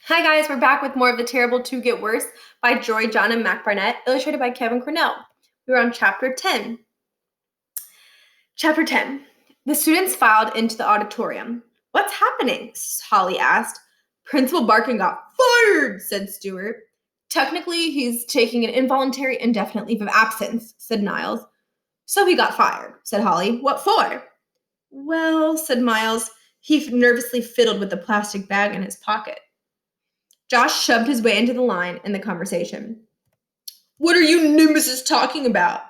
Hi guys, we're back with more of The Terrible Two Get Worse by Jory, John, and Mac Barnett, illustrated by Kevin Cornell. We're on Chapter 10. Chapter 10. The students filed into the auditorium. What's happening? Holly asked. Principal Barkin got fired, said Stuart. Technically, he's taking an involuntary indefinite leave of absence, said Niles. So he got fired, said Holly. What for? Well, said Miles. He nervously fiddled with the plastic bag in his pocket. Josh shoved his way into the line in the conversation. What are you nimbuses talking about?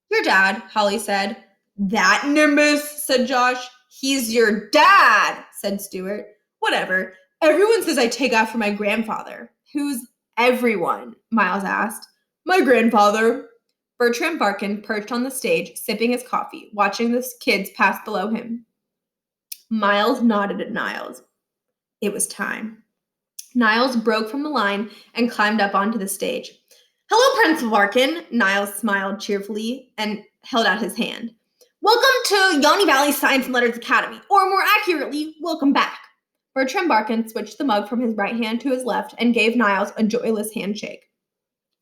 Your dad, Holly said. That nimbus, said Josh. He's your dad, said Stuart. Whatever. Everyone says I take after my grandfather. Who's everyone? Miles asked. My grandfather. Bertram Barkin perched on the stage, sipping his coffee, watching the kids pass below him. Miles nodded at Niles. It was time. Niles broke from the line and climbed up onto the stage. Hello, Principal Barkin. Niles smiled cheerfully and held out his hand. Welcome to Yanni Valley Science and Letters Academy, or more accurately, welcome back. Bertram Barkin switched the mug from his right hand to his left and gave Niles a joyless handshake.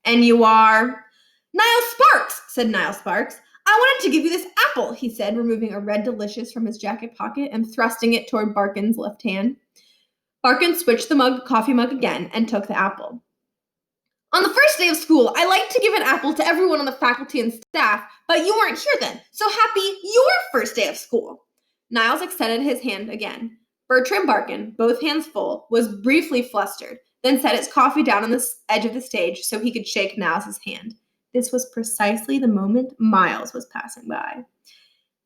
And you are? Niles Sparks, said Niles Sparks. I wanted to give you this apple, he said, removing a red delicious from his jacket pocket and thrusting it toward Barkin's left hand. Barkin switched the coffee mug again and took the apple. On the first day of school, I like to give an apple to everyone on the faculty and staff, but you weren't here then, so happy your first day of school. Niles extended his hand again. Bertram Barkin, both hands full, was briefly flustered, then set his coffee down on the edge of the stage so he could shake Niles' hand. This was precisely the moment Miles was passing by.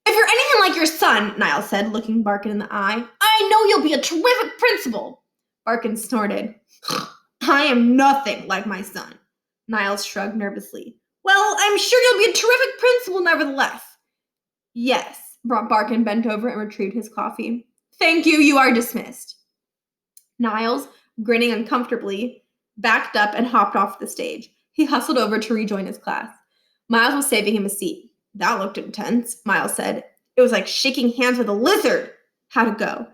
If you're anything like your son, Niles said, looking Barkin in the eye, I know you'll be a terrific principal. Barkin snorted. I am nothing like my son. Niles shrugged nervously. Well, I'm sure you'll be a terrific principal nevertheless. Yes, Barkin bent over and retrieved his coffee. Thank you, you are dismissed. Niles, grinning uncomfortably, backed up and hopped off the stage. He hustled over to rejoin his class. Miles was saving him a seat. That looked intense, Miles said. It was like shaking hands with a lizard. How'd it go?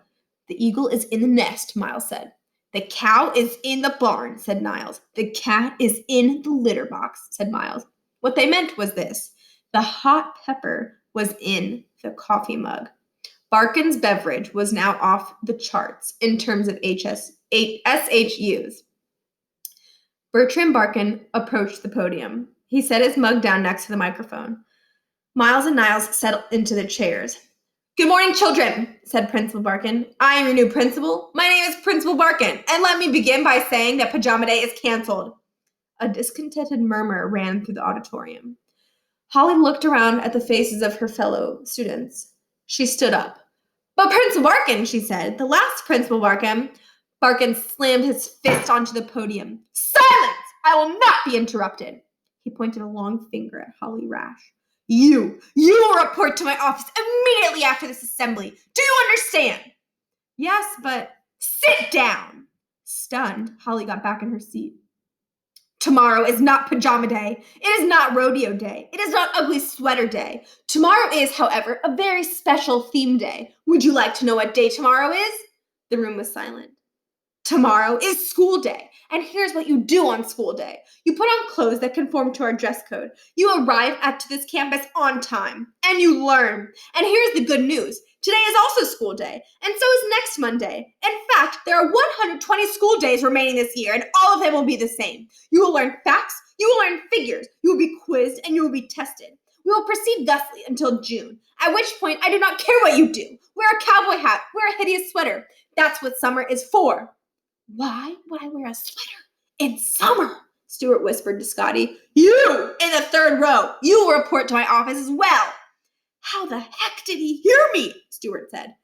The eagle is in the nest, Miles said. The cow is in the barn, said Niles. The cat is in the litter box, said Miles. What they meant was this. The hot pepper was in the coffee mug. Barkin's beverage was now off the charts in terms of SHUs. Bertram Barkin approached the podium. He set his mug down next to the microphone. Miles and Niles settled into their chairs. Good morning, children, said Principal Barkin. I am your new principal. My name is Principal Barkin, and let me begin by saying that Pajama Day is canceled. A discontented murmur ran through the auditorium. Holly looked around at the faces of her fellow students. She stood up. But Principal Barkin, she said, the last Principal Barkin. Barkin slammed his fist onto the podium. Silence! I will not be interrupted. He pointed a long finger at Holly Rash. You will report to my office immediately after this assembly. Do you understand? Yes, but sit down. Stunned, Holly got back in her seat. Tomorrow is not Pajama Day. It is not Rodeo Day. It is not Ugly Sweater Day. Tomorrow is, however, a very special theme day. Would you like to know what day tomorrow is? The room was silent. Tomorrow is school day, and here's what you do on school day. You put on clothes that conform to our dress code. You arrive to this campus on time, and you learn. And here's the good news. Today is also school day, and so is next Monday. In fact, there are 120 school days remaining this year, and all of them will be the same. You will learn facts, you will learn figures, you will be quizzed, and you will be tested. We will proceed thusly until June, at which point I do not care what you do. Wear a cowboy hat, wear a hideous sweater. That's what summer is for. Why would I wear a sweater in summer? Stuart whispered to Scotty. You, in the third row, you will report to my office as well. How the heck did he hear me? Stuart said.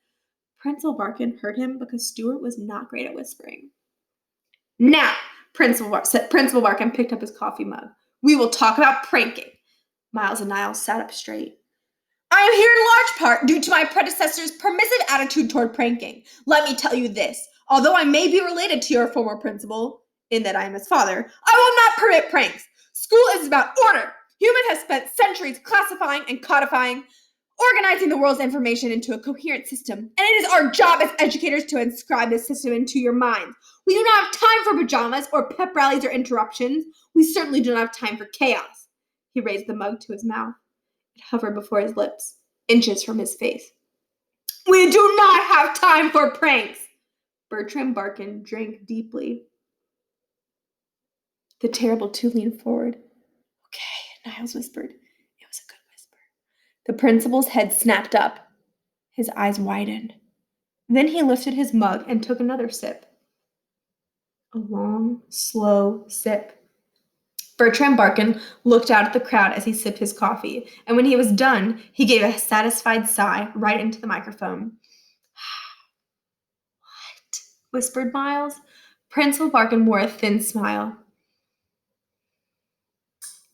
Principal Barkin heard him because Stuart was not great at whispering. Now, Principal Barkin picked up his coffee mug. We will talk about pranking. Miles and Niles sat up straight. I am here in large part due to my predecessor's permissive attitude toward pranking. Let me tell you this. Although I may be related to your former principal, in that I am his father, I will not permit pranks. School is about order. Humans have spent centuries classifying and codifying, organizing the world's information into a coherent system, and it is our job as educators to inscribe this system into your minds. We do not have time for pajamas or pep rallies or interruptions. We certainly do not have time for chaos. He raised the mug to his mouth. It hovered before his lips, inches from his face. We do not have time for pranks. Bertram Barkin drank deeply. The terrible two leaned forward. Okay, Niles whispered. It was a good whisper. The principal's head snapped up. His eyes widened. Then he lifted his mug and took another sip. A long, slow sip. Bertram Barkin looked out at the crowd as he sipped his coffee, and when he was done, he gave a satisfied sigh right into the microphone. What? Whispered Miles. Principal Barkin wore a thin smile.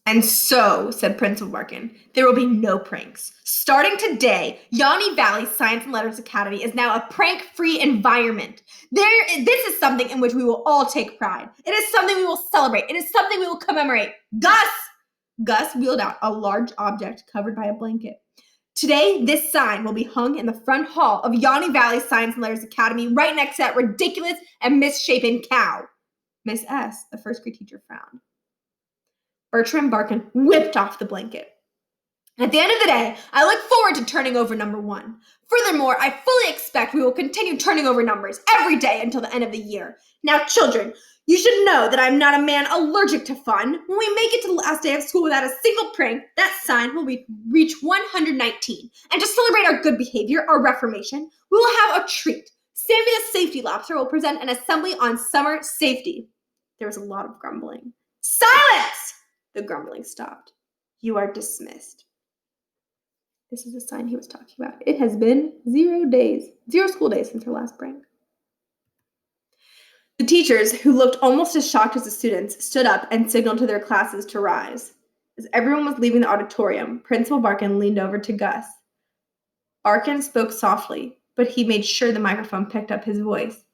And so, said Principal Barkin, there will be no pranks. Starting today, Yanni Valley Science and Letters Academy is now a prank-free environment. This is something in which we will all take pride. It is something we will celebrate. It is something we will commemorate. Gus! Gus wheeled out a large object covered by a blanket. Today, this sign will be hung in the front hall of Yanni Valley Science and Letters Academy right next to that ridiculous and misshapen cow. Miss S., the first grade teacher, frowned. Bertram Barkin whipped off the blanket. At the end of the day, I look forward to turning over number 1. Furthermore, I fully expect we will continue turning over numbers every day until the end of the year. Now, children, you should know that I'm not a man allergic to fun. When we make it to the last day of school without a single prank, that sign will reach 119. And to celebrate our good behavior, our reformation, we will have a treat. Sammy the safety lobster will present an assembly on summer safety. There was a lot of grumbling. Silence! The grumbling stopped. You are dismissed. This is the sign he was talking about. It has been 0 school days since her last prank. The teachers, who looked almost as shocked as the students, stood up and signaled to their classes to rise. As everyone was leaving the auditorium, Principal Barkin leaned over to Gus. Barkin spoke softly, but he made sure the microphone picked up his voice.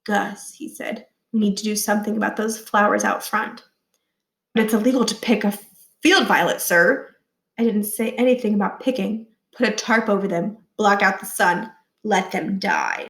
Gus, he said, we need to do something about those flowers out front. But it's illegal to pick a field violet, sir. I didn't say anything about picking. Put a tarp over them, block out the sun, let them die.